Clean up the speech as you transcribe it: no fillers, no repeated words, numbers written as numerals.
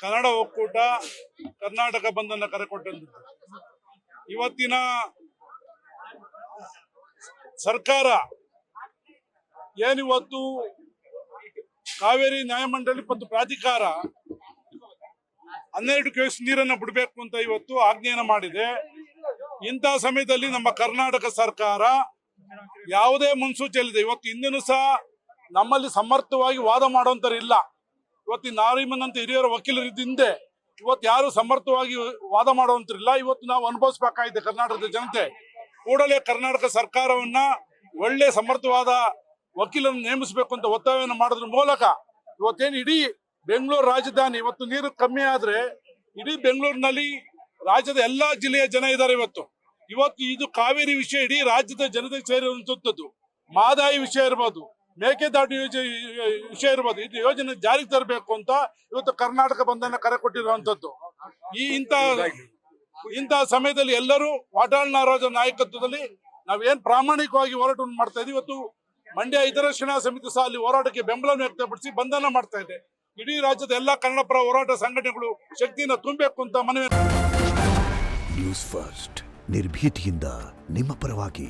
ಕನ್ನಡ ಒಕ್ಕೂಟ ಕರ್ನಾಟಕ ಬಂಧನ ಕರೆ ಕೊಟ್ಟಂಥದ್ದು. ಇವತ್ತಿನ ಸರ್ಕಾರ ಏನಿವತ್ತು ಕಾವೇರಿ ನ್ಯಾಯಮಂಡಳಿ ಮತ್ತು ಪ್ರಾಧಿಕಾರ 12 ಕ್ಯೂಸೆಕ್ ನೀರನ್ನು ಬಿಡಬೇಕು ಅಂತ ಇವತ್ತು ಆಜ್ಞೆಯನ್ನು ಮಾಡಿದೆ. ಇಂತಹ ಸಮಯದಲ್ಲಿ ನಮ್ಮ ಕರ್ನಾಟಕ ಸರ್ಕಾರ ಯಾವುದೇ ಮುನ್ಸೂಚನೆ ಇಲ್ಲದೆ ಇವತ್ತು ಹಿಂದಿನೂ ಸಹ ನಮ್ಮಲ್ಲಿ ಸಮರ್ಥವಾಗಿ ವಾದ ಮಾಡುವಂತರು ಇಲ್ಲ. ಇವತ್ತು ನಾರಿಮನ್ ಅಂತ ಹಿರಿಯರ ವಕೀಲರು ಹಿಂದೆ ಇವತ್ತು ಯಾರು ಸಮರ್ಥವಾಗಿ ವಾದ ಮಾಡುವಂತರಿಲ್ಲ. ಇವತ್ತು ನಾವು ಅನುಭವಿಸಬೇಕಾಗಿದೆ ಕರ್ನಾಟಕದ ಜನತೆ. ಕೂಡಲೇ ಕರ್ನಾಟಕ ಸರ್ಕಾರವನ್ನ ಒಳ್ಳೆ ಸಮರ್ಥವಾದ ವಕೀಲರನ್ನು ನೇಮಿಸಬೇಕು ಅಂತ ಒತ್ತಾಯವನ್ನು ಮಾಡೋದ್ರ ಮೂಲಕ ಇವತ್ತೇನು ಇಡೀ ಬೆಂಗಳೂರು ರಾಜಧಾನಿ ಇವತ್ತು ನೀರು ಕಮ್ಮಿ ಆದ್ರೆ ಇಡೀ ಬೆಂಗಳೂರಿನಲ್ಲಿ ರಾಜ್ಯದ ಎಲ್ಲಾ ಜಿಲ್ಲೆಯ ಜನ ಇದ್ದಾರೆ. ಇವತ್ತು ಇದು ಕಾವೇರಿ ವಿಷಯ ಇಡೀ ರಾಜ್ಯದ ಜನತೆಗೆ ಸೇರಿರುವಂತದ್ದು. ಮಾದಾಯಿ ವಿಷಯ ಇರ್ಬೋದು, ಮೇಕೆದಾಟು ವಿಷಯ ಇರ್ಬೋದು, ಇದು ಯೋಜನೆ ಜಾರಿಗೆ ತರಬೇಕು ಅಂತ ಇವತ್ತು ಕರ್ನಾಟಕ ಬಂಧನ ಕರೆ ಕೊಟ್ಟಿರುವಂತದ್ದು. ಇಂತಹ ಸಮಯದಲ್ಲಿ ಎಲ್ಲರೂ ವಾಟಾಳ್ ನಾಗರಾಜ್ ನಾಯಕತ್ವದಲ್ಲಿ ನಾವೇನ್ ಪ್ರಾಮಾಣಿಕವಾಗಿ ಹೋರಾಟವನ್ನು ಮಾಡ್ತಾ ಇದ್ದೀವಿ. ಇವತ್ತು ಮಂಡ್ಯ ಹಿತರಕ್ಷಣಾ ಸಮಿತಿ ಸಹ ಅಲ್ಲಿ ಹೋರಾಟಕ್ಕೆ ಬೆಂಬಲವನ್ನು ವ್ಯಕ್ತಪಡಿಸಿ ಬಂಧನ ಮಾಡ್ತಾ ಇದೆ. ಇಡೀ ರಾಜ್ಯದ ಎಲ್ಲಾ ಕನ್ನಡಪರ ಹೋರಾಟ ಸಂಘಟನೆಗಳು ಶಕ್ತಿಯನ್ನು ತುಂಬಬೇಕು ಅಂತ ಮನವಿ. ನ್ಯೂಸ್ ಫಸ್ಟ್ ನಿರ್ಭೀತಿಯಿಂದ ನಿಮ್ಮ ಪರವಾಗಿ.